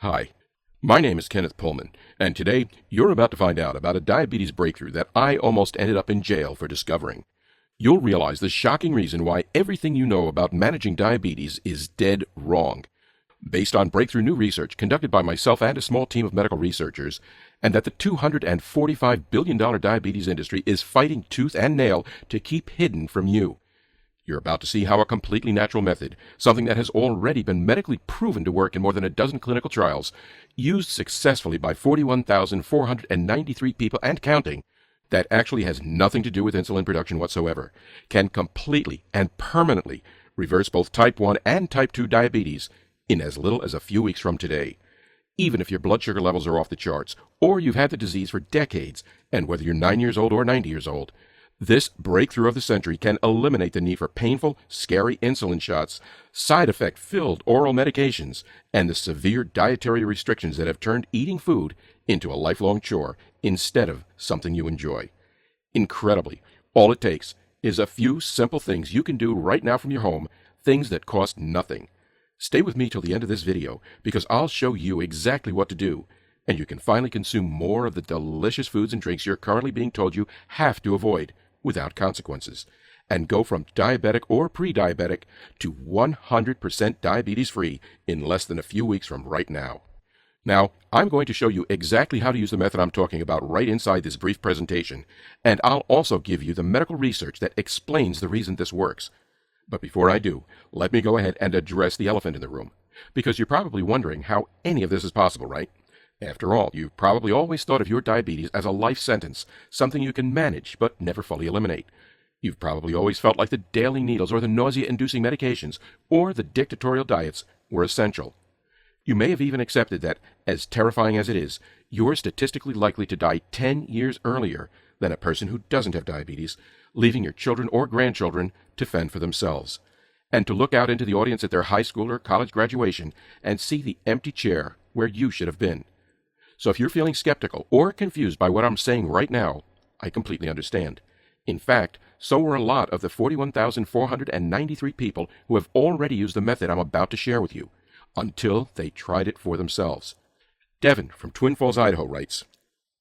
Hi, my name is Kenneth Pullman, and today you're about to find out about a diabetes breakthrough that I almost ended up in jail for discovering. You'll realize the shocking reason why everything you know about managing diabetes is dead wrong, based on breakthrough new research conducted by myself and a small team of medical researchers, and that the $245 billion diabetes industry is fighting tooth and nail to keep hidden from you. You're about to see how a completely natural method, something that has already been medically proven to work in more than a dozen clinical trials, used successfully by 41,493 people and counting, that actually has nothing to do with insulin production whatsoever, can completely and permanently reverse both type 1 and type 2 diabetes in as little as a few weeks from today. Even if your blood sugar levels are off the charts, or you've had the disease for decades, and whether you're 9 years old or 90 years old, this breakthrough of the century can eliminate the need for painful, scary insulin shots, side effect-filled oral medications, and the severe dietary restrictions that have turned eating food into a lifelong chore instead of something you enjoy. Incredibly, all it takes is a few simple things you can do right now from your home, things that cost nothing. Stay with me till the end of this video because I'll show you exactly what to do, and you can finally consume more of the delicious foods and drinks you're currently being told you have to avoid without consequences, and go from diabetic or pre-diabetic to 100% diabetes-free in less than a few weeks from right now. Now, I'm going to show you exactly how to use the method I'm talking about right inside this brief presentation, and I'll also give you the medical research that explains the reason this works. But before I do, let me go ahead and address the elephant in the room, because you're probably wondering how any of this is possible, right? After all, you've probably always thought of your diabetes as a life sentence, something you can manage but never fully eliminate. You've probably always felt like the daily needles or the nausea-inducing medications or the dictatorial diets were essential. You may have even accepted that, as terrifying as it is, you're statistically likely to die 10 years earlier than a person who doesn't have diabetes, leaving your children or grandchildren to fend for themselves, and to look out into the audience at their high school or college graduation and see the empty chair where you should have been. So if you're feeling skeptical or confused by what I'm saying right now, I completely understand. In fact, so were a lot of the 41,493 people who have already used the method I'm about to share with you, until they tried it for themselves. Devin from Twin Falls, Idaho writes,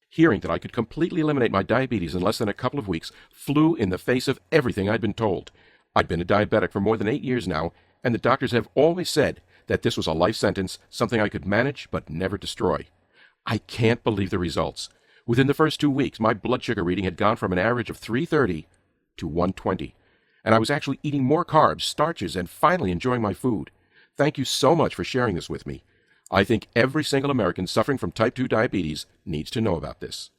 "Hearing that I could completely eliminate my diabetes in less than a couple of weeks flew in the face of everything I'd been told. I'd been a diabetic for more than 8 years now, and the doctors have always said that this was a life sentence, something I could manage but never destroy. I can't believe the results. Within the first 2 weeks, my blood sugar reading had gone from an average of 330 to 120, and I was actually eating more carbs, starches, and finally enjoying my food. Thank you so much for sharing this with me. I think every single American suffering from type 2 diabetes needs to know about this."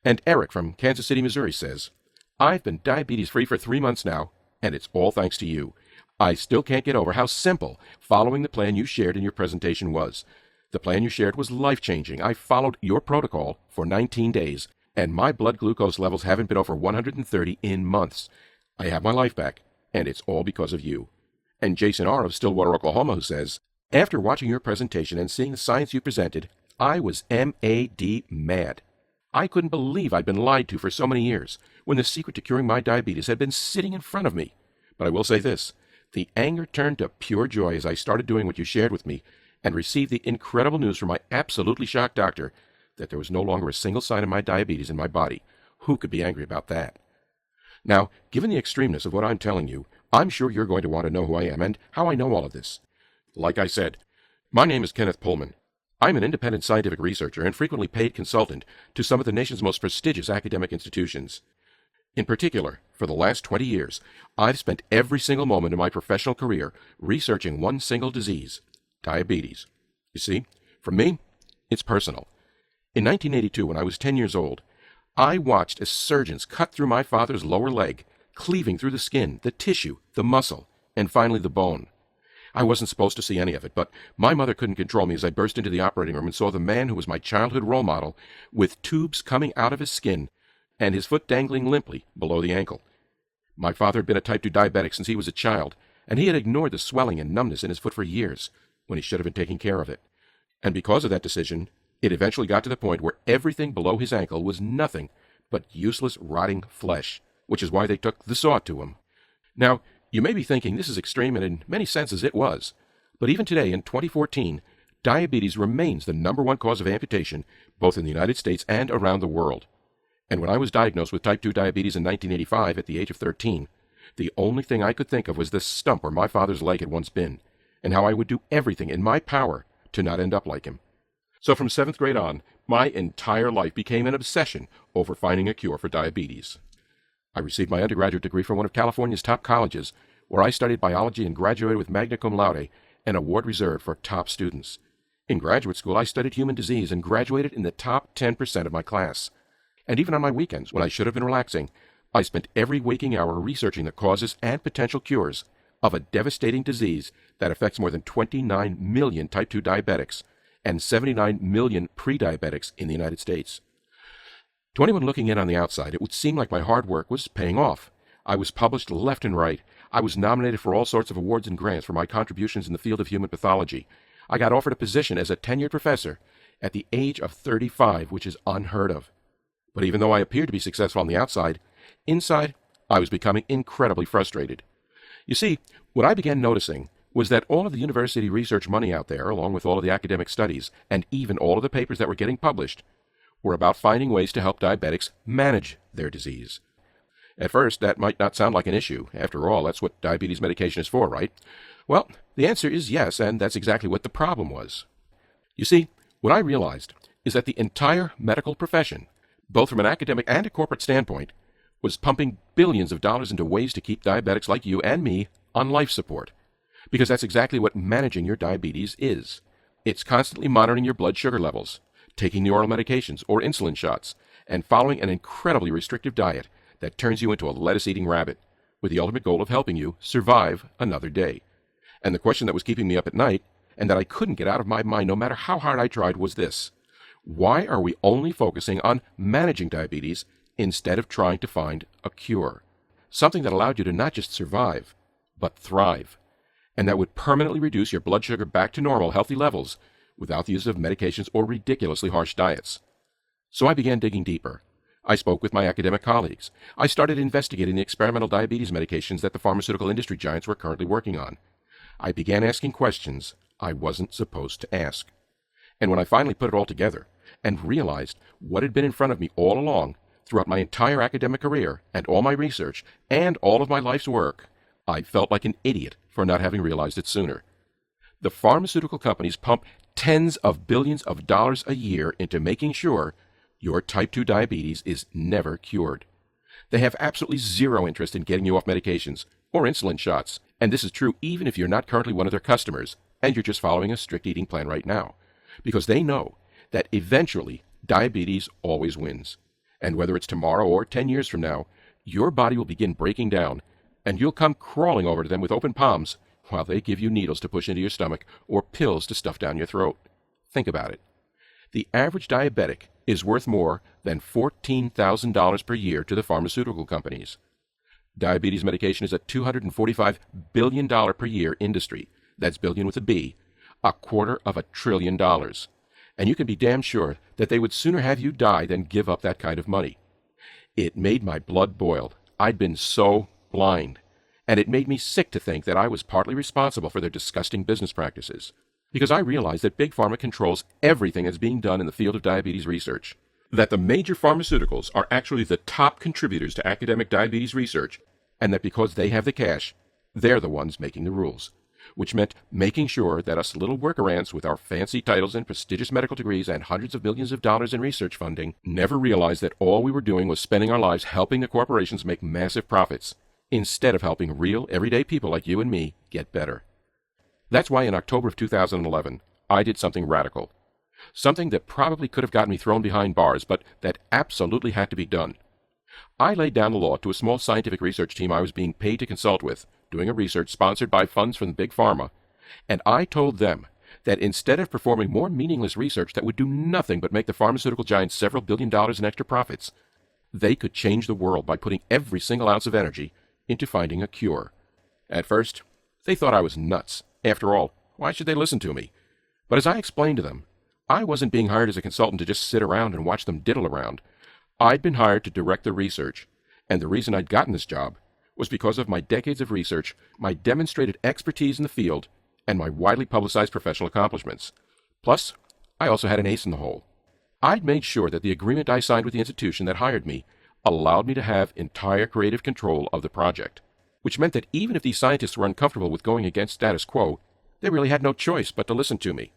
And Eric from Kansas City, Missouri says, "I've been diabetes-free for 3 months now, and it's all thanks to you. I still can't get over how simple following the plan you shared in your presentation was. The plan you shared was life-changing. I followed your protocol for 19 days, and my blood glucose levels haven't been over 130 in months. I have my life back, and it's all because of you." And Jason R. of Stillwater, Oklahoma, who says, "After watching your presentation and seeing the science you presented, I was mad mad. I couldn't believe I'd been lied to for so many years, when the secret to curing my diabetes had been sitting in front of me. But I will say this, the anger turned to pure joy as I started doing what you shared with me, and received the incredible news from my absolutely shocked doctor that there was no longer a single sign of my diabetes in my body. Who could be angry about that?" Now, given the extremeness of what I'm telling you, I'm sure you're going to want to know who I am and how I know all of this. Like I said, my name is Kenneth Pullman. I'm an independent scientific researcher and frequently paid consultant to some of the nation's most prestigious academic institutions. In particular, for the last 20 years, I've spent every single moment of my professional career researching one single disease: diabetes. You see, for me, it's personal. In 1982, when I was 10 years old, I watched as surgeons cut through my father's lower leg, cleaving through the skin, the tissue, the muscle, and finally the bone. I wasn't supposed to see any of it, but my mother couldn't control me as I burst into the operating room and saw the man who was my childhood role model with tubes coming out of his skin and his foot dangling limply below the ankle. My father had been a type 2 diabetic since he was a child, and he had ignored the swelling and numbness in his foot for years, when he should have been taking care of it. And because of that decision, it eventually got to the point where everything below his ankle was nothing but useless rotting flesh, which is why they took the saw to him. Now, you may be thinking this is extreme, and in many senses it was. But even today, in 2014, diabetes remains the number one cause of amputation both in the United States and around the world. And when I was diagnosed with type 2 diabetes in 1985 at the age of 13, the only thing I could think of was the stump where my father's leg had once been, and how I would do everything in my power to not end up like him. So from 7th grade on, my entire life became an obsession over finding a cure for diabetes. I received my undergraduate degree from one of California's top colleges, where I studied biology and graduated with magna cum laude, an award reserved for top students. In graduate school, I studied human disease and graduated in the top 10% of my class. And even on my weekends, when I should have been relaxing, I spent every waking hour researching the causes and potential cures of a devastating disease that affects more than 29 million type 2 diabetics and 79 million pre-diabetics in the United States. To anyone looking in on the outside, it would seem like my hard work was paying off. I was published left and right. I was nominated for all sorts of awards and grants for my contributions in the field of human pathology. I got offered a position as a tenured professor at the age of 35, which is unheard of. But even though I appeared to be successful on the outside, inside, I was becoming incredibly frustrated. You see, what I began noticing was that all of the university research money out there, along with all of the academic studies, and even all of the papers that were getting published, were about finding ways to help diabetics manage their disease. At first, that might not sound like an issue. After all, that's what diabetes medication is for, right? Well, the answer is yes, and that's exactly what the problem was. You see, what I realized is that the entire medical profession, both from an academic and a corporate standpoint, was pumping billions of dollars into ways to keep diabetics like you and me on life support. Because that's exactly what managing your diabetes is. It's constantly monitoring your blood sugar levels, taking the oral medications or insulin shots, and following an incredibly restrictive diet that turns you into a lettuce-eating rabbit, with the ultimate goal of helping you survive another day. And the question that was keeping me up at night, and that I couldn't get out of my mind no matter how hard I tried, was this: why are we only focusing on managing diabetes instead of trying to find a cure? Something that allowed you to not just survive, but thrive, and that would permanently reduce your blood sugar back to normal, healthy levels without the use of medications or ridiculously harsh diets. So I began digging deeper. I spoke with my academic colleagues. I started investigating the experimental diabetes medications that the pharmaceutical industry giants were currently working on. I began asking questions I wasn't supposed to ask. And when I finally put it all together and realized what had been in front of me all along throughout my entire academic career and all my research and all of my life's work, I felt like an idiot for not having realized it sooner. The pharmaceutical companies pump tens of billions of dollars a year into making sure your type 2 diabetes is never cured. They have absolutely zero interest in getting you off medications or insulin shots, and this is true even if you're not currently one of their customers and you're just following a strict eating plan right now, because they know that eventually diabetes always wins. And whether it's tomorrow or 10 years from now, your body will begin breaking down, and you'll come crawling over to them with open palms while they give you needles to push into your stomach or pills to stuff down your throat. Think about it. The average diabetic is worth more than $14,000 per year to the pharmaceutical companies. Diabetes medication is a $245 billion per year industry. That's billion with a B, $250 billion. And you can be damn sure that they would sooner have you die than give up that kind of money. It made my blood boil. I'd been so blind. And it made me sick to think that I was partly responsible for their disgusting business practices. Because I realized that Big Pharma controls everything that's being done in the field of diabetes research. That the major pharmaceuticals are actually the top contributors to academic diabetes research, and that because they have the cash, they're the ones making the rules. Which meant making sure that us little worker ants with our fancy titles and prestigious medical degrees and hundreds of millions of dollars in research funding never realized that all we were doing was spending our lives helping the corporations make massive profits, instead of helping real, everyday people like you and me get better. That's why in October of 2011, I did something radical. Something that probably could have gotten me thrown behind bars, but that absolutely had to be done. I laid down the law to a small scientific research team I was being paid to consult with, doing a research sponsored by funds from the Big Pharma, and I told them that instead of performing more meaningless research that would do nothing but make the pharmaceutical giants several $billion in extra profits, they could change the world by putting every single ounce of energy into finding a cure. At first, they thought I was nuts. After all, why should they listen to me? But as I explained to them, I wasn't being hired as a consultant to just sit around and watch them diddle around. I'd been hired to direct the research, and the reason I'd gotten this job was because of my decades of research, my demonstrated expertise in the field, and my widely publicized professional accomplishments. Plus, I also had an ace in the hole. I'd made sure that the agreement I signed with the institution that hired me allowed me to have entire creative control of the project, which meant that even if these scientists were uncomfortable with going against status quo, they really had no choice but to listen to me.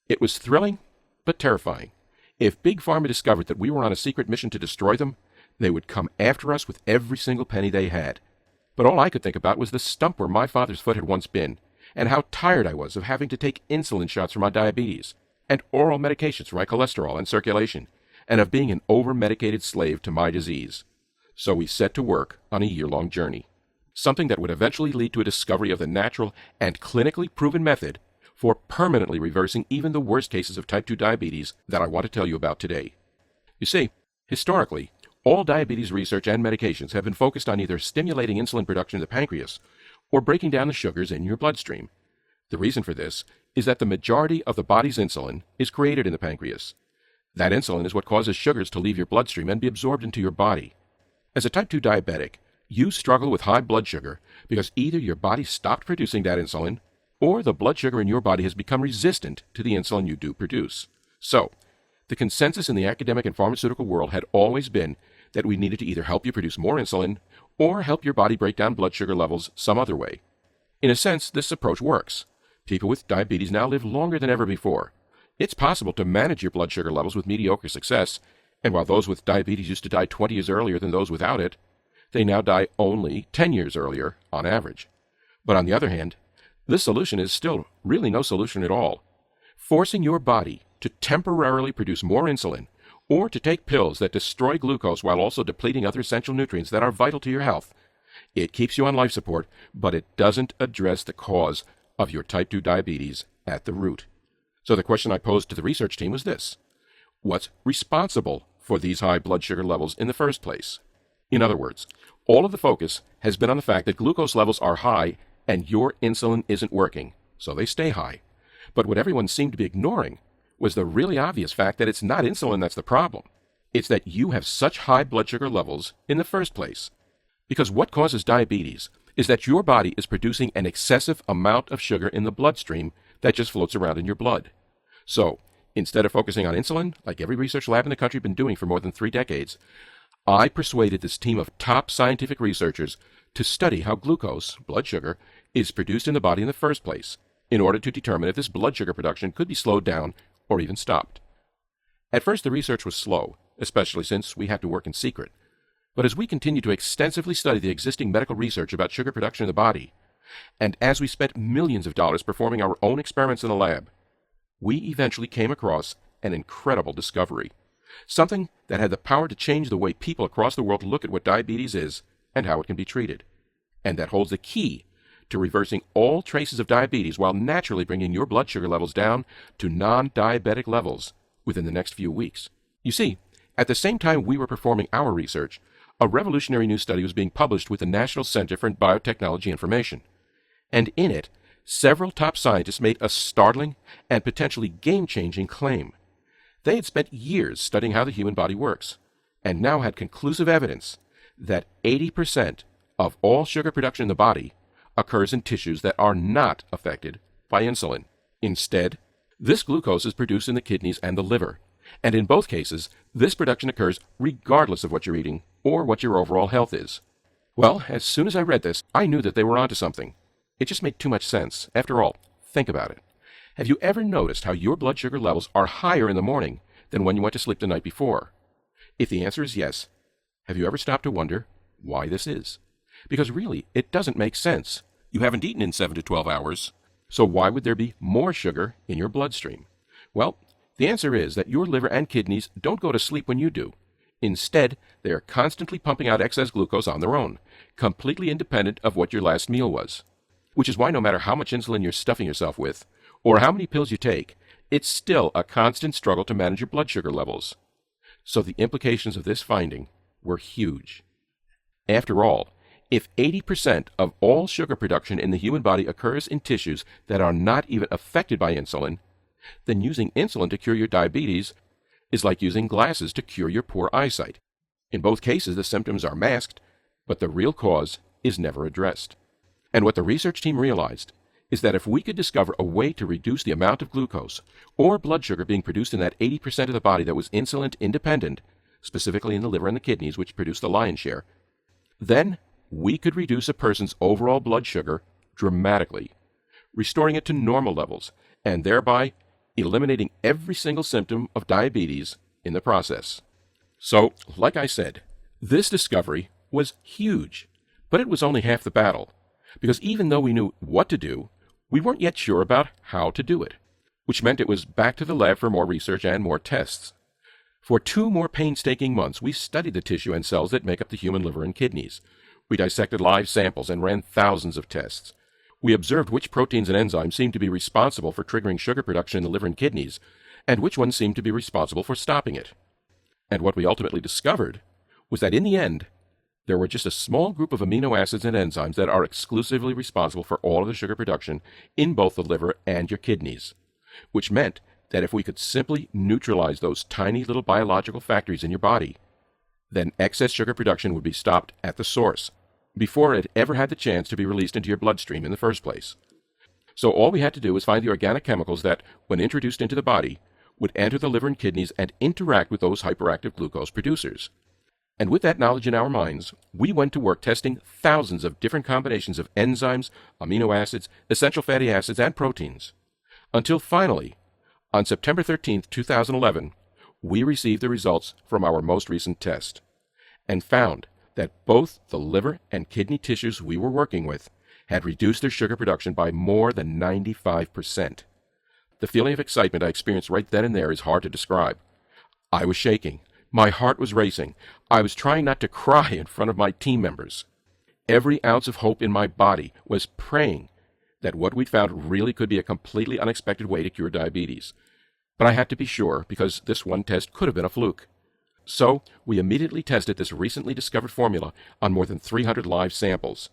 It was thrilling, but terrifying. If Big Pharma discovered that we were on a secret mission to destroy them, they would come after us with every single penny they had. But all I could think about was the stump where my father's foot had once been, and how tired I was of having to take insulin shots for my diabetes, and oral medications for my cholesterol and circulation, and of being an over-medicated slave to my disease. So we set to work on a year-long journey, something that would eventually lead to a discovery of the natural and clinically proven method for permanently reversing even the worst cases of type 2 diabetes that I want to tell you about today. You see, historically, all diabetes research and medications have been focused on either stimulating insulin production in the pancreas or breaking down the sugars in your bloodstream. The reason for this is that the majority of the body's insulin is created in the pancreas. That insulin is what causes sugars to leave your bloodstream and be absorbed into your body. As a type 2 diabetic, you struggle with high blood sugar because either your body stopped producing that insulin or the blood sugar in your body has become resistant to the insulin you do produce. So, the consensus in the academic and pharmaceutical world had always been that we needed to either help you produce more insulin or help your body break down blood sugar levels some other way. In a sense, this approach works. People with diabetes now live longer than ever before. It's possible to manage your blood sugar levels with mediocre success, and while those with diabetes used to die 20 years earlier than those without it, they now die only 10 years earlier on average. But on the other hand, this solution is still really no solution at all. Forcing your body to temporarily produce more insulin or to take pills that destroy glucose while also depleting other essential nutrients that are vital to your health, it keeps you on life support, but it doesn't address the cause of your type 2 diabetes at the root. So the question I posed to the research team was this: what's responsible for these high blood sugar levels in the first place? In other words, all of the focus has been on the fact that glucose levels are high and your insulin isn't working, so they stay high. But what everyone seemed to be ignoring was the really obvious fact that it's not insulin that's the problem. It's that you have such high blood sugar levels in the first place. Because what causes diabetes is that your body is producing an excessive amount of sugar in the bloodstream that just floats around in your blood. So, instead of focusing on insulin, like every research lab in the country has been doing for more than 3 decades, I persuaded this team of top scientific researchers to study how glucose, blood sugar, is produced in the body in the first place, in order to determine if this blood sugar production could be slowed down or even stopped. At first, the research was slow, especially since we had to work in secret. But as we continued to extensively study the existing medical research about sugar production in the body, and as we spent millions of dollars performing our own experiments in the lab, we eventually came across an incredible discovery. Something that had the power to change the way people across the world look at what diabetes is and how it can be treated. And that holds the key to reversing all traces of diabetes while naturally bringing your blood sugar levels down to non-diabetic levels within the next few weeks. You see, at the same time we were performing our research, a revolutionary new study was being published with the National Center for Biotechnology Information. And in it, several top scientists made a startling and potentially game-changing claim. They had spent years studying how the human body works, and now had conclusive evidence that 80% of all sugar production in the body occurs in tissues that are not affected by insulin. Instead, this glucose is produced in the kidneys and the liver, and in both cases, this production occurs regardless of what you're eating or what your overall health is. Well, as soon as I read this, I knew that they were onto something. It just made too much sense. After all, think about it. Have you ever noticed how your blood sugar levels are higher in the morning than when you went to sleep the night before? If the answer is yes, have you ever stopped to wonder why this is? Because really, it doesn't make sense. You haven't eaten in 7 to 12 hours, so why would there be more sugar in your bloodstream? Well, the answer is that your liver and kidneys don't go to sleep when you do. Instead, they are constantly pumping out excess glucose on their own, completely independent of what your last meal was. Which is why no matter how much insulin you're stuffing yourself with, or how many pills you take, it's still a constant struggle to manage your blood sugar levels. So the implications of this finding were huge. After all, if 80% of all sugar production in the human body occurs in tissues that are not even affected by insulin, then using insulin to cure your diabetes is like using glasses to cure your poor eyesight. In both cases, the symptoms are masked, but the real cause is never addressed. And what the research team realized is that if we could discover a way to reduce the amount of glucose or blood sugar being produced in that 80% of the body that was insulin independent, specifically in the liver and the kidneys, which produce the lion's share, then we could reduce a person's overall blood sugar dramatically, restoring it to normal levels, and thereby eliminating every single symptom of diabetes in the process. So, like I said, this discovery was huge, but it was only half the battle, because even though we knew what to do, we weren't yet sure about how to do it, which meant it was back to the lab for more research and more tests. For 2 more painstaking months, we studied the tissue and cells that make up the human liver and kidneys. We dissected live samples and ran thousands of tests. We observed which proteins and enzymes seemed to be responsible for triggering sugar production in the liver and kidneys, and which ones seemed to be responsible for stopping it. And what we ultimately discovered was that in the end, there were just a small group of amino acids and enzymes that are exclusively responsible for all of the sugar production in both the liver and your kidneys, which meant that if we could simply neutralize those tiny little biological factories in your body, then excess sugar production would be stopped at the source, before it ever had the chance to be released into your bloodstream in the first place. So all we had to do was find the organic chemicals that, when introduced into the body, would enter the liver and kidneys and interact with those hyperactive glucose producers. And with that knowledge in our minds, we went to work testing thousands of different combinations of enzymes, amino acids, essential fatty acids, and proteins. Until finally, on September 13, 2011, we received the results from our most recent test, and found that both the liver and kidney tissues we were working with had reduced their sugar production by more than 95%. The feeling of excitement I experienced right then and there is hard to describe. I was shaking. My heart was racing. I was trying not to cry in front of my team members. Every ounce of hope in my body was praying that what we'd found really could be a completely unexpected way to cure diabetes. But I had to be sure, because this one test could have been a fluke. So we immediately tested this recently discovered formula on more than 300 live samples.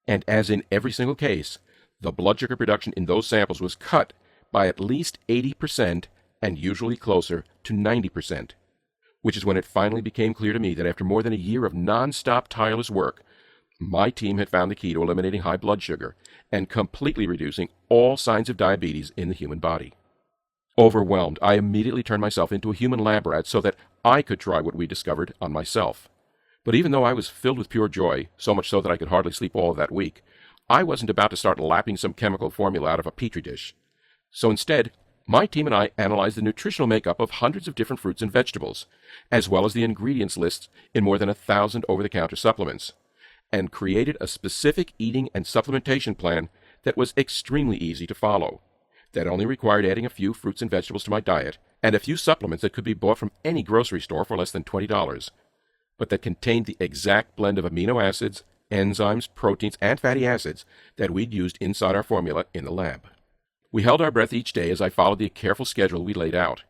And as in every single case, the blood sugar production in those samples was cut by at least 80% and usually closer to 90%, which is when it finally became clear to me that after more than a year of non-stop tireless work, my team had found the key to eliminating high blood sugar and completely reducing all signs of diabetes in the human body. Overwhelmed, I immediately turned myself into a human lab rat so that I could try what we discovered on myself. But even though I was filled with pure joy, so much so that I could hardly sleep all of that week, I wasn't about to start lapping some chemical formula out of a petri dish. So instead, my team and I analyzed the nutritional makeup of hundreds of different fruits and vegetables, as well as the ingredients lists in more than 1,000 over-the-counter supplements, and created a specific eating and supplementation plan that was extremely easy to follow, that only required adding a few fruits and vegetables to my diet, and a few supplements that could be bought from any grocery store for less than $20, but that contained the exact blend of amino acids, enzymes, proteins, and fatty acids that we'd used inside our formula in the lab. We held our breath each day as I followed the careful schedule we laid out.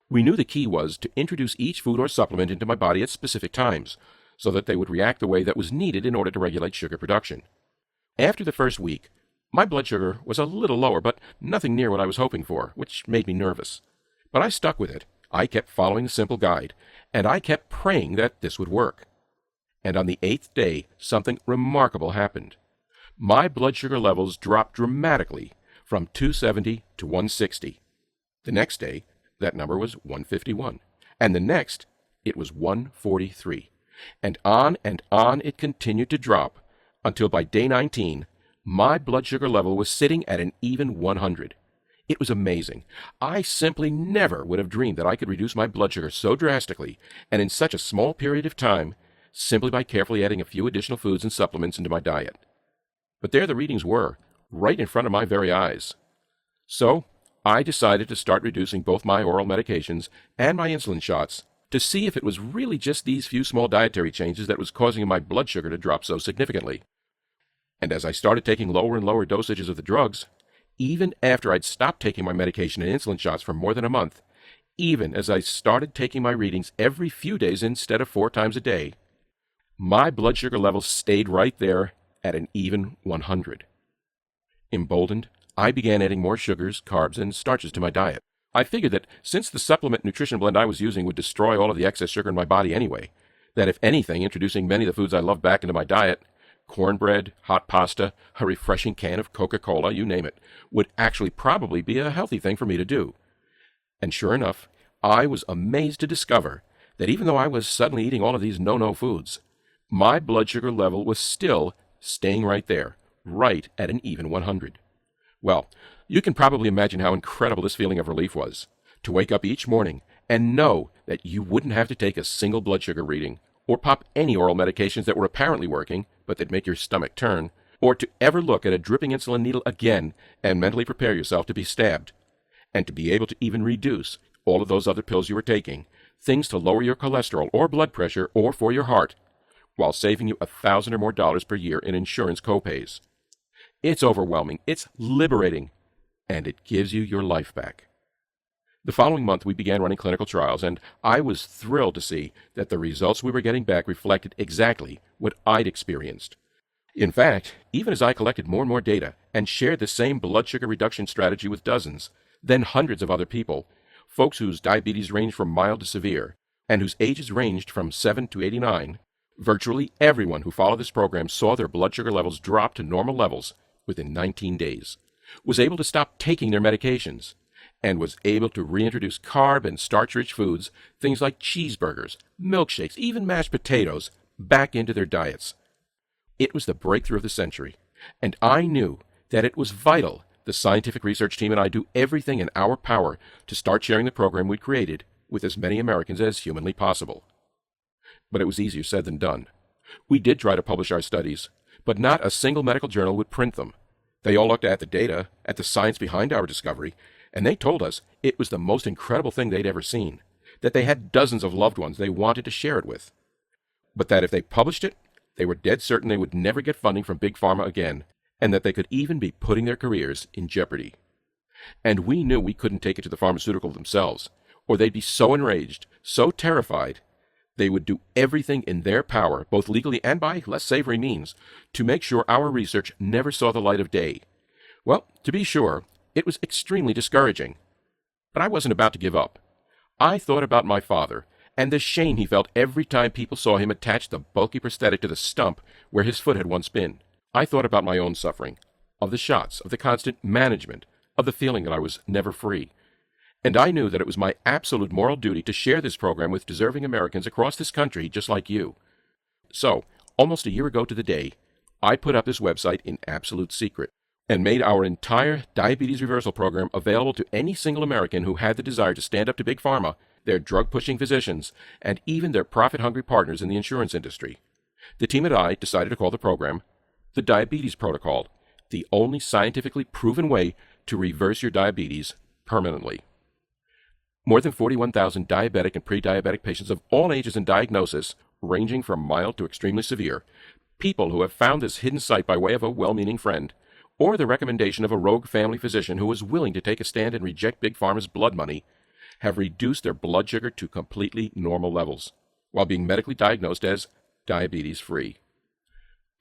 We knew the key was to introduce each food or supplement into my body at specific times, so that they would react the way that was needed in order to regulate sugar production. After the first week, my blood sugar was a little lower, but nothing near what I was hoping for, which made me nervous. But I stuck with it. I kept following the simple guide, and I kept praying that this would work. And on the 8th day, something remarkable happened. My blood sugar levels dropped dramatically from 270 to 160. The next day, that number was 151. And the next, it was 143. And on it continued to drop until by day 19, my blood sugar level was sitting at an even 100. It was amazing. I simply never would have dreamed that I could reduce my blood sugar so drastically and in such a small period of time simply by carefully adding a few additional foods and supplements into my diet. But there the readings were, right in front of my very eyes. So I decided to start reducing both my oral medications and my insulin shots to see if it was really just these few small dietary changes that was causing my blood sugar to drop so significantly. And as I started taking lower and lower dosages of the drugs, even after I'd stopped taking my medication and insulin shots for more than a month, even as I started taking my readings every few days instead of 4 times a day, my blood sugar levels stayed right there at an even 100. Emboldened, I began adding more sugars, carbs, and starches to my diet. I figured that since the supplement nutrition blend I was using would destroy all of the excess sugar in my body anyway, that if anything, introducing many of the foods I loved back into my diet cornbread, hot pasta, a refreshing can of Coca-Cola, you name it, would actually probably be a healthy thing for me to do. And sure enough, I was amazed to discover that even though I was suddenly eating all of these no-no foods, my blood sugar level was still staying right there, right at an even 100. Well, you can probably imagine how incredible this feeling of relief was, to wake up each morning and know that you wouldn't have to take a single blood sugar reading, or pop any oral medications that were apparently working, but that make your stomach turn, or to ever look at a dripping insulin needle again and mentally prepare yourself to be stabbed, and to be able to even reduce all of those other pills you were taking, things to lower your cholesterol or blood pressure or for your heart, while saving you $1,000 or more per year in insurance copays. It's overwhelming, it's liberating, and it gives you your life back. The following month, we began running clinical trials, and I was thrilled to see that the results we were getting back reflected exactly what I'd experienced. In fact, even as I collected more and more data and shared the same blood sugar reduction strategy with dozens, then hundreds of other people, folks whose diabetes ranged from mild to severe, and whose ages ranged from 7 to 89, virtually everyone who followed this program saw their blood sugar levels drop to normal levels within 19 days, was able to stop taking their medications, and was able to reintroduce carb and starch-rich foods, things like cheeseburgers, milkshakes, even mashed potatoes, back into their diets. It was the breakthrough of the century, and I knew that it was vital the scientific research team and I do everything in our power to start sharing the program we'd created with as many Americans as humanly possible. But it was easier said than done. We did try to publish our studies, but not a single medical journal would print them. They all looked at the data, at the science behind our discovery, and they told us it was the most incredible thing they'd ever seen, that they had dozens of loved ones they wanted to share it with, but that if they published it, they were dead certain they would never get funding from Big Pharma again, and that they could even be putting their careers in jeopardy. And we knew we couldn't take it to the pharmaceutical themselves, or they'd be so enraged, so terrified, they would do everything in their power, both legally and by less savory means, to make sure our research never saw the light of day. Well, to be sure, it was extremely discouraging. But I wasn't about to give up. I thought about my father, and the shame he felt every time people saw him attach the bulky prosthetic to the stump where his foot had once been. I thought about my own suffering, of the shots, of the constant management, of the feeling that I was never free. And I knew that it was my absolute moral duty to share this program with deserving Americans across this country just like you. So, almost a year ago to the day, I put up this website in absolute secret, and made our entire diabetes reversal program available to any single American who had the desire to stand up to Big Pharma, their drug-pushing physicians, and even their profit-hungry partners in the insurance industry. The team and I decided to call the program the Diabetes Protocol, the only scientifically proven way to reverse your diabetes permanently. More than 41,000 diabetic and pre-diabetic patients of all ages and diagnosis, ranging from mild to extremely severe, people who have found this hidden site by way of a well-meaning friend, or the recommendation of a rogue family physician who was willing to take a stand and reject Big Pharma's blood money, have reduced their blood sugar to completely normal levels, while being medically diagnosed as diabetes-free.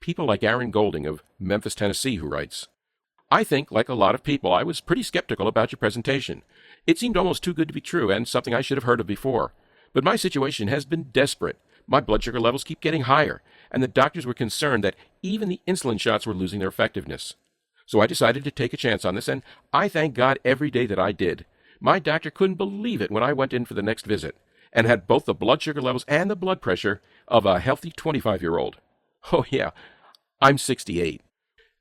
People like Aaron Golding of Memphis, Tennessee, who writes, "I think, like a lot of people, I was pretty skeptical about your presentation. It seemed almost too good to be true and something I should have heard of before. But my situation has been desperate. My blood sugar levels keep getting higher, and the doctors were concerned that even the insulin shots were losing their effectiveness. So I decided to take a chance on this, and I thank God every day that I did. My doctor couldn't believe it when I went in for the next visit, and had both the blood sugar levels and the blood pressure of a healthy 25-year-old. Oh yeah, I'm 68.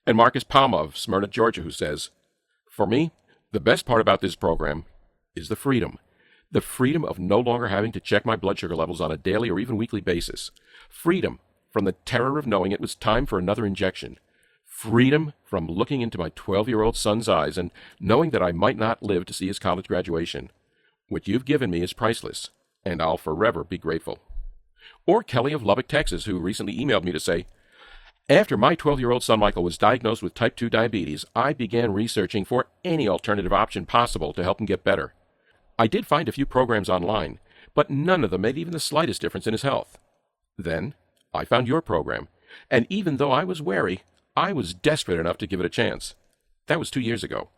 And Marcus Palma of Smyrna, Georgia, who says, "For me, the best part about this program is the freedom. The freedom of no longer having to check my blood sugar levels on a daily or even weekly basis. Freedom from the terror of knowing it was time for another injection. Freedom from looking into my 12-year-old son's eyes and knowing that I might not live to see his college graduation. What you've given me is priceless, and I'll forever be grateful." Or Kelly of Lubbock, Texas, who recently emailed me to say, "After my 12-year-old son Michael was diagnosed with type 2 diabetes, I began researching for any alternative option possible to help him get better. I did find a few programs online, but none of them made even the slightest difference in his health. Then I found your program, and even though I was wary, I was desperate enough to give it a chance. That was 2 years ago.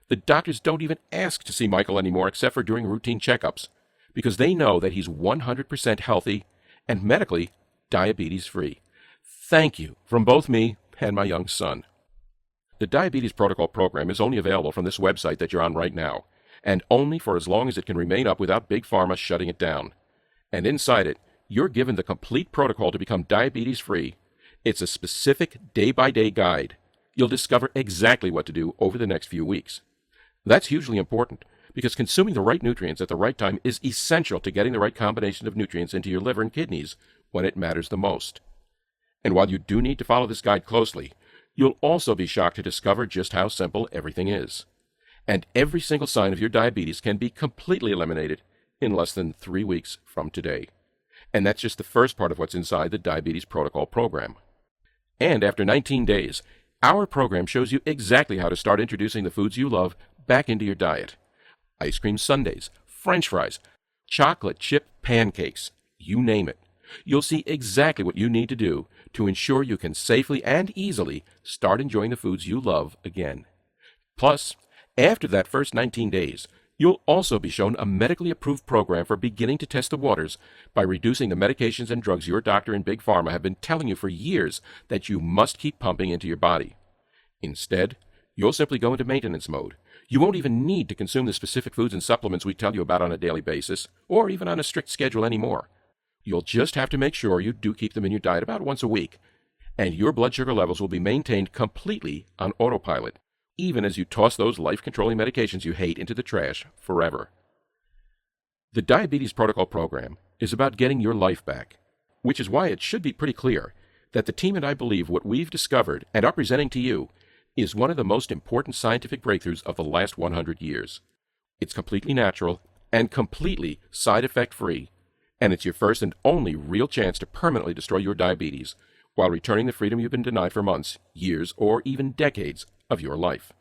The doctors don't even ask to see Michael anymore except for during routine checkups, because they know that he's 100% healthy and medically diabetes-free. Thank you from both me and my young son. The Diabetes Protocol program is only available from this website that you're on right now, and only for as long as it can remain up without Big Pharma shutting it down. And inside it, you're given the complete protocol to become diabetes-free. It's a specific day-by-day guide. You'll discover exactly what to do over the next few weeks. That's hugely important, because consuming the right nutrients at the right time is essential to getting the right combination of nutrients into your liver and kidneys when it matters the most. And while you do need to follow this guide closely, you'll also be shocked to discover just how simple everything is. And every single sign of your diabetes can be completely eliminated in less than 3 weeks from today. And that's just the first part of what's inside the Diabetes Protocol program. And after 19 days, our program shows you exactly how to start introducing the foods you love back into your diet. Ice cream sundaes, French fries, chocolate chip pancakes, you name it. You'll see exactly what you need to do to ensure you can safely and easily start enjoying the foods you love again. Plus, after that first 19 days, you'll also be shown a medically approved program for beginning to test the waters by reducing the medications and drugs your doctor and Big Pharma have been telling you for years that you must keep pumping into your body. Instead, you'll simply go into maintenance mode. You won't even need to consume the specific foods and supplements we tell you about on a daily basis, or even on a strict schedule anymore. You'll just have to make sure you do keep them in your diet about once a week, and your blood sugar levels will be maintained completely on autopilot, even as you toss those life-controlling medications you hate into the trash forever. The Diabetes Protocol program is about getting your life back, which is why it should be pretty clear that the team and I believe what we've discovered and are presenting to you is one of the most important scientific breakthroughs of the last 100 years. It's completely natural and completely side-effect-free, and it's your first and only real chance to permanently destroy your diabetes while returning the freedom you've been denied for months, years, or even decades of your life.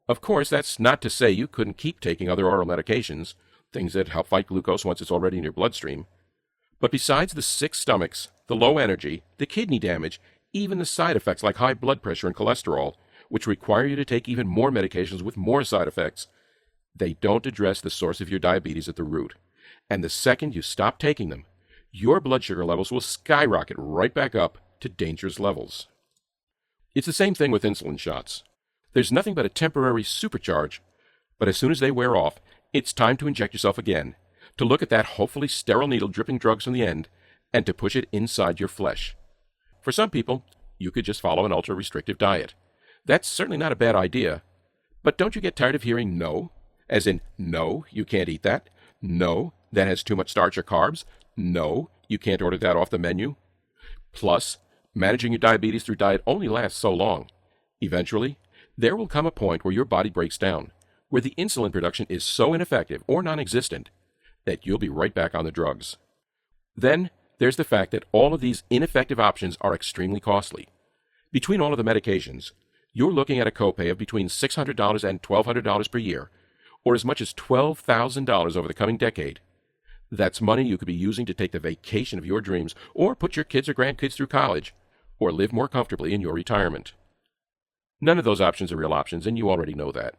Of course, that's not to say you couldn't keep taking other oral medications, things that help fight glucose once it's already in your bloodstream. But besides the sick stomachs, the low energy, the kidney damage, even the side effects like high blood pressure and cholesterol, which require you to take even more medications with more side effects, they don't address the source of your diabetes at the root. And the second you stop taking them, your blood sugar levels will skyrocket right back up to dangerous levels. It's the same thing with insulin shots. There's nothing but a temporary supercharge, but as soon as they wear off, it's time to inject yourself again, to look at that hopefully sterile needle dripping drugs from the end, and to push it inside your flesh. For some people, you could just follow an ultra-restrictive diet. That's certainly not a bad idea, but don't you get tired of hearing no? As in, no, you can't eat that. No, that has too much starch or carbs. No, you can't order that off the menu. Plus, managing your diabetes through diet only lasts so long. Eventually, there will come a point where your body breaks down, where the insulin production is so ineffective or non-existent that you'll be right back on the drugs. Then, there's the fact that all of these ineffective options are extremely costly. Between all of the medications, you're looking at a copay of between $600 and $1,200 per year, or as much as $12,000 over the coming decade. That's money you could be using to take the vacation of your dreams, or put your kids or grandkids through college, or live more comfortably in your retirement. None of those options are real options, and you already know that.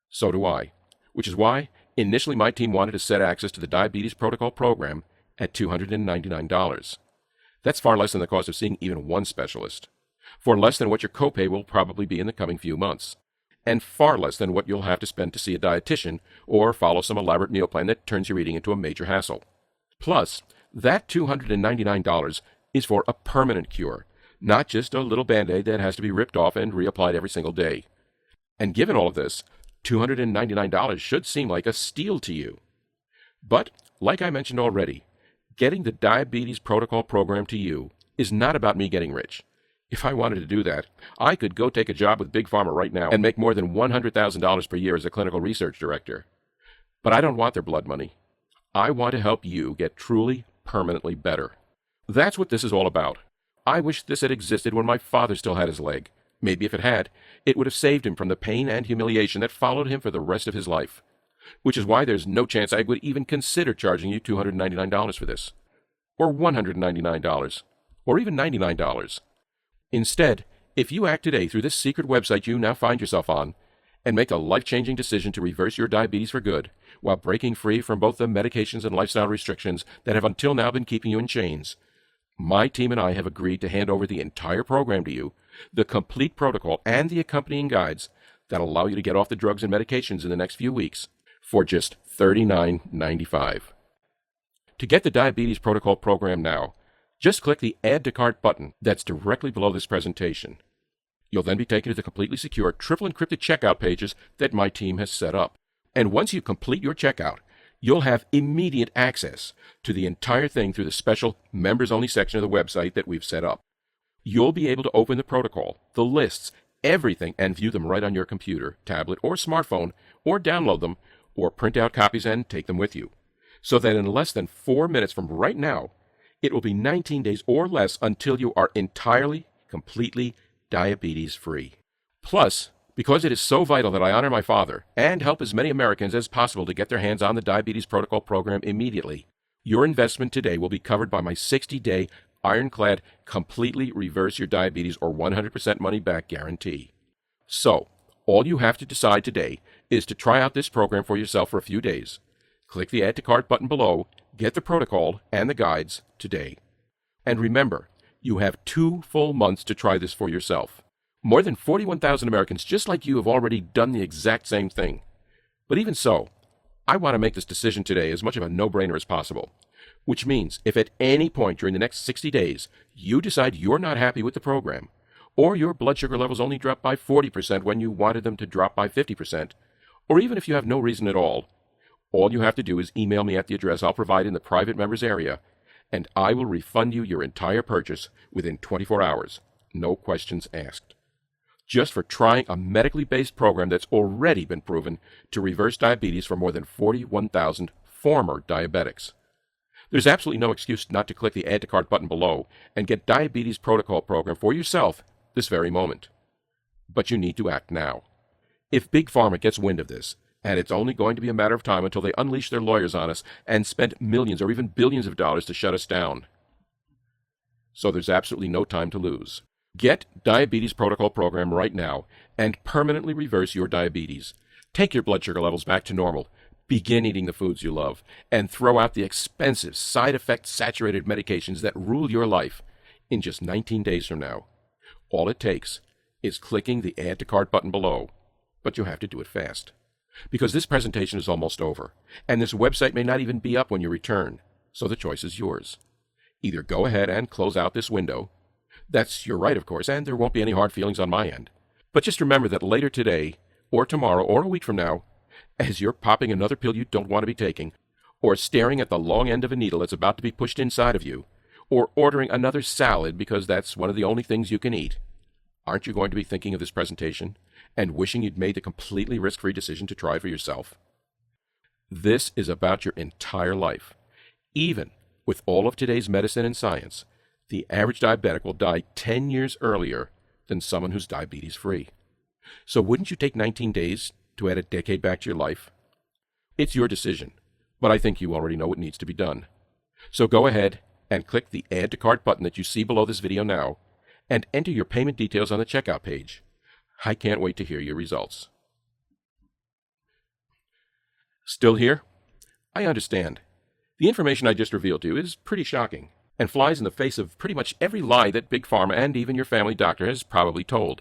So do I, which is why initially my team wanted to set access to the Diabetes Protocol program at $299. That's far less than the cost of seeing even one specialist, for less than what your copay will probably be in the coming few months, and far less than what you'll have to spend to see a dietitian or follow some elaborate meal plan that turns your eating into a major hassle. Plus, that $299 is for a permanent cure, not just a little Band-Aid that has to be ripped off and reapplied every single day. And given all of this, $299 should seem like a steal to you. But, like I mentioned already, getting the Diabetes Protocol program to you is not about me getting rich. If I wanted to do that, I could go take a job with Big Pharma right now and make more than $100,000 per year as a clinical research director. But I don't want their blood money. I want to help you get truly, permanently better. That's what this is all about. I wish this had existed when my father still had his leg. Maybe if it had, it would have saved him from the pain and humiliation that followed him for the rest of his life. Which is why there's no chance I would even consider charging you $299 for this. Or $199. Or even $99. Instead, if you act today through this secret website you now find yourself on, and make a life-changing decision to reverse your diabetes for good, while breaking free from both the medications and lifestyle restrictions that have until now been keeping you in chains, My team and I have agreed to hand over the entire program to you, the complete protocol and the accompanying guides that allow you to get off the drugs and medications in the next few weeks for just $39.95. To get the Diabetes Protocol program now, just click the Add to Cart button that's directly below this presentation. You'll then be taken to the completely secure, triple encrypted checkout pages that my team has set up. And once you complete your checkout, you'll have immediate access to the entire thing through the special members-only section of the website that we've set up. You'll be able to open the protocol, the lists, everything, and view them right on your computer, tablet, or smartphone, or download them, or print out copies and take them with you. So that in less than 4 minutes from right now, it will be 19 days or less until you are entirely, completely diabetes-free. Plus, because it is so vital that I honor my father and help as many Americans as possible to get their hands on the Diabetes Protocol program immediately, your investment today will be covered by my 60-day ironclad completely reverse your diabetes or 100% money back guarantee. So, all you have to decide today is to try out this program for yourself for a few days. Click the Add to Cart button below, get the protocol and the guides today. And remember, you have 2 full months to try this for yourself. More than 41,000 Americans just like you have already done the exact same thing. But even so, I want to make this decision today as much of a no-brainer as possible. Which means if at any point during the next 60 days you decide you're not happy with the program, or your blood sugar levels only drop by 40% when you wanted them to drop by 50%, or even if you have no reason at all you have to do is email me at the address I'll provide in the private members area, and I will refund you your entire purchase within 24 hours, no questions asked. Just for trying a medically based program that's already been proven to reverse diabetes for more than 41,000 former diabetics. There's absolutely no excuse not to click the Add to Cart button below and get Diabetes Protocol program for yourself this very moment. But you need to act now. If Big Pharma gets wind of this, and it's only going to be a matter of time until they unleash their lawyers on us and spend millions or even billions of dollars to shut us down. So there's absolutely no time to lose. Get Diabetes Protocol program right now and permanently reverse your diabetes. Take your blood sugar levels back to normal. Begin eating the foods you love, and throw out the expensive, side-effect-saturated medications that rule your life in just 19 days from now. All it takes is clicking the Add to Cart button below, but you have to do it fast. Because this presentation is almost over, and this website may not even be up when you return, so the choice is yours. Either go ahead and close out this window. That's your right, of course, and there won't be any hard feelings on my end. But just remember that later today, or tomorrow, or a week from now, as you're popping another pill you don't want to be taking, or staring at the long end of a needle that's about to be pushed inside of you, or ordering another salad because that's one of the only things you can eat, aren't you going to be thinking of this presentation and wishing you'd made the completely risk-free decision to try for yourself? This is about your entire life. Even with all of today's medicine and science, the average diabetic will die 10 years earlier than someone who's diabetes-free. So wouldn't you take 19 days to add a decade back to your life? It's your decision, but I think you already know what needs to be done. So go ahead and click the Add to Cart button that you see below this video now, and enter your payment details on the checkout page. I can't wait to hear your results. Still here? I understand. The information I just revealed to you is pretty shocking, and flies in the face of pretty much every lie that Big Pharma and even your family doctor has probably told.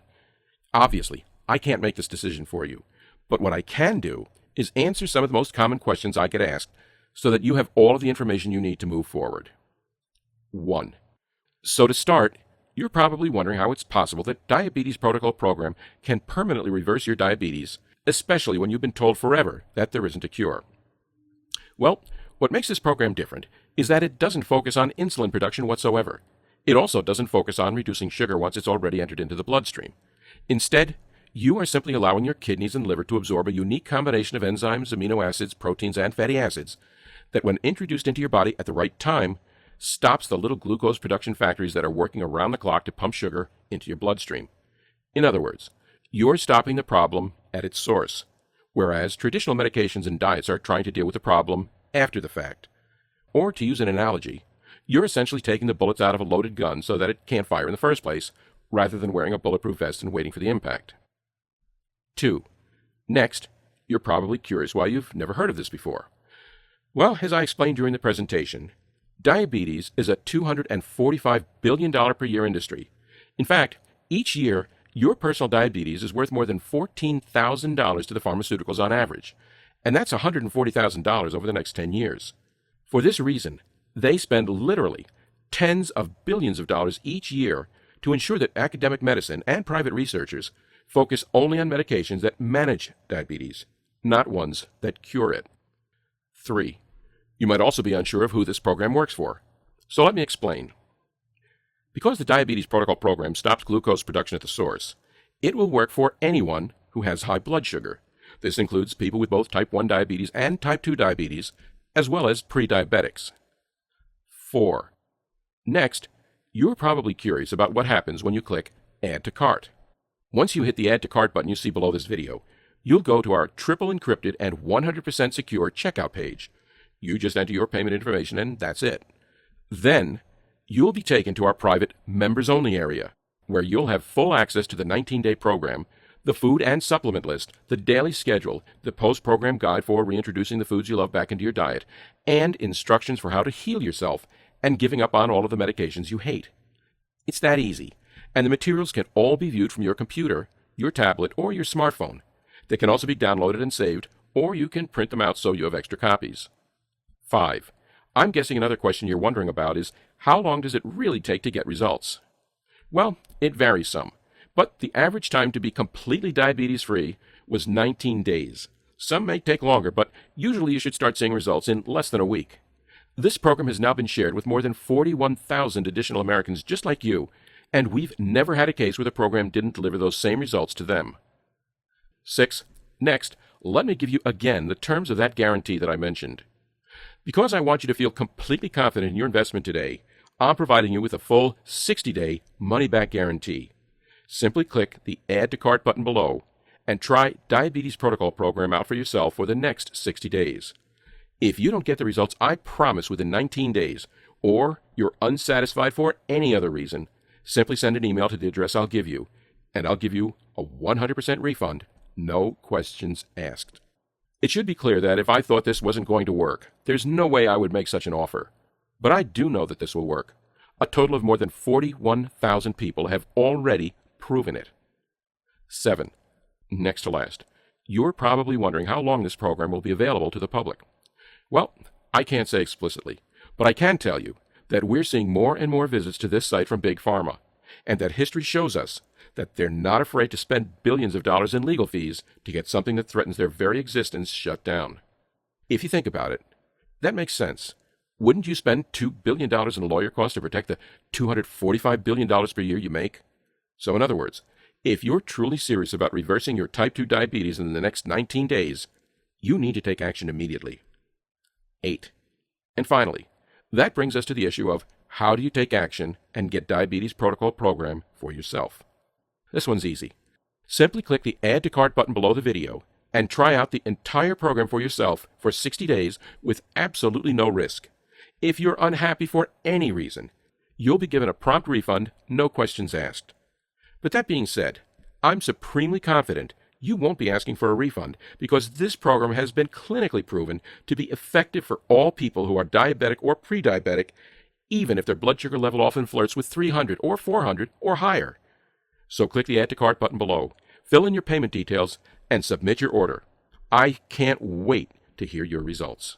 Obviously, I can't make this decision for you, but what I can do is answer some of the most common questions I get asked so that you have all of the information you need to move forward. 1. So to start, you're probably wondering how it's possible that Diabetes Protocol program can permanently reverse your diabetes, especially when you've been told forever that there isn't a cure. Well, what makes this program different is that it doesn't focus on insulin production whatsoever. It also doesn't focus on reducing sugar once it's already entered into the bloodstream. Instead, you are simply allowing your kidneys and liver to absorb a unique combination of enzymes, amino acids, proteins, and fatty acids that, when introduced into your body at the right time, stops the little glucose production factories that are working around the clock to pump sugar into your bloodstream. In other words, you're stopping the problem at its source, whereas traditional medications and diets are trying to deal with the problem after the fact. Or, to use an analogy, you're essentially taking the bullets out of a loaded gun so that it can't fire in the first place, rather than wearing a bulletproof vest and waiting for the impact. 2. Next, you're probably curious why you've never heard of this before. Well, as I explained during the presentation, Diabetes is a $245 billion per year industry. In fact, each year, your personal diabetes is worth more than $14,000 to the pharmaceuticals on average, and that's $140,000 over the next 10 years. For this reason, they spend literally tens of billions of dollars each year to ensure that academic medicine and private researchers focus only on medications that manage diabetes, not ones that cure it. 3. You might also be unsure of who this program works for. So let me explain. Because the Diabetes Protocol Program stops glucose production at the source, it will work for anyone who has high blood sugar. This includes people with both type 1 diabetes and type 2 diabetes, as well as pre-diabetics. 4. Next, you're probably curious about what happens when you click Add to Cart. Once you hit the Add to Cart button you see below this video, you'll go to our triple encrypted and 100% secure checkout page. You just enter your payment information and that's it. Then, you'll be taken to our private members-only area, where you'll have full access to the 19-day program, the food and supplement list, the daily schedule, the post-program guide for reintroducing the foods you love back into your diet, and instructions for how to heal yourself and giving up on all of the medications you hate. It's that easy, and the materials can all be viewed from your computer, your tablet, or your smartphone. They can also be downloaded and saved, or you can print them out so you have extra copies. 5. I'm guessing another question you're wondering about is, how long does it really take to get results? Well, it varies some, but the average time to be completely diabetes-free was 19 days. Some may take longer, but usually you should start seeing results in less than a week. This program has now been shared with more than 41,000 additional Americans just like you, and we've never had a case where the program didn't deliver those same results to them. 6. Next, let me give you again the terms of that guarantee that I mentioned. Because I want you to feel completely confident in your investment today, I'm providing you with a full 60-day money-back guarantee. Simply click the Add to Cart button below and try Diabetes Protocol Program out for yourself for the next 60 days. If you don't get the results I promise within 19 days, or you're unsatisfied for any other reason, simply send an email to the address I'll give you, and I'll give you a 100% refund, no questions asked. It should be clear that if I thought this wasn't going to work, there's no way I would make such an offer. But I do know that this will work. A total of more than 41,000 people have already proven it. 7. Next to last, you're probably wondering how long this program will be available to the public. Well, I can't say explicitly, but I can tell you that we're seeing more and more visits to this site from Big Pharma, and that history shows us that they're not afraid to spend billions of dollars in legal fees to get something that threatens their very existence shut down. If you think about it, that makes sense. Wouldn't you spend $2 billion in lawyer costs to protect the $245 billion per year you make? So in other words, if you're truly serious about reversing your type 2 diabetes in the next 19 days, you need to take action immediately. 8. And finally, that brings us to the issue of how do you take action and get Diabetes Protocol Program for yourself? This one's easy. Simply click the Add to Cart button below the video and try out the entire program for yourself for 60 days with absolutely no risk. If you're unhappy for any reason, you'll be given a prompt refund, no questions asked. But that being said, I'm supremely confident you won't be asking for a refund because this program has been clinically proven to be effective for all people who are diabetic or pre-diabetic, even if their blood sugar level often flirts with 300 or 400 or higher. So click the Add to Cart button below, fill in your payment details, and submit your order. I can't wait to hear your results.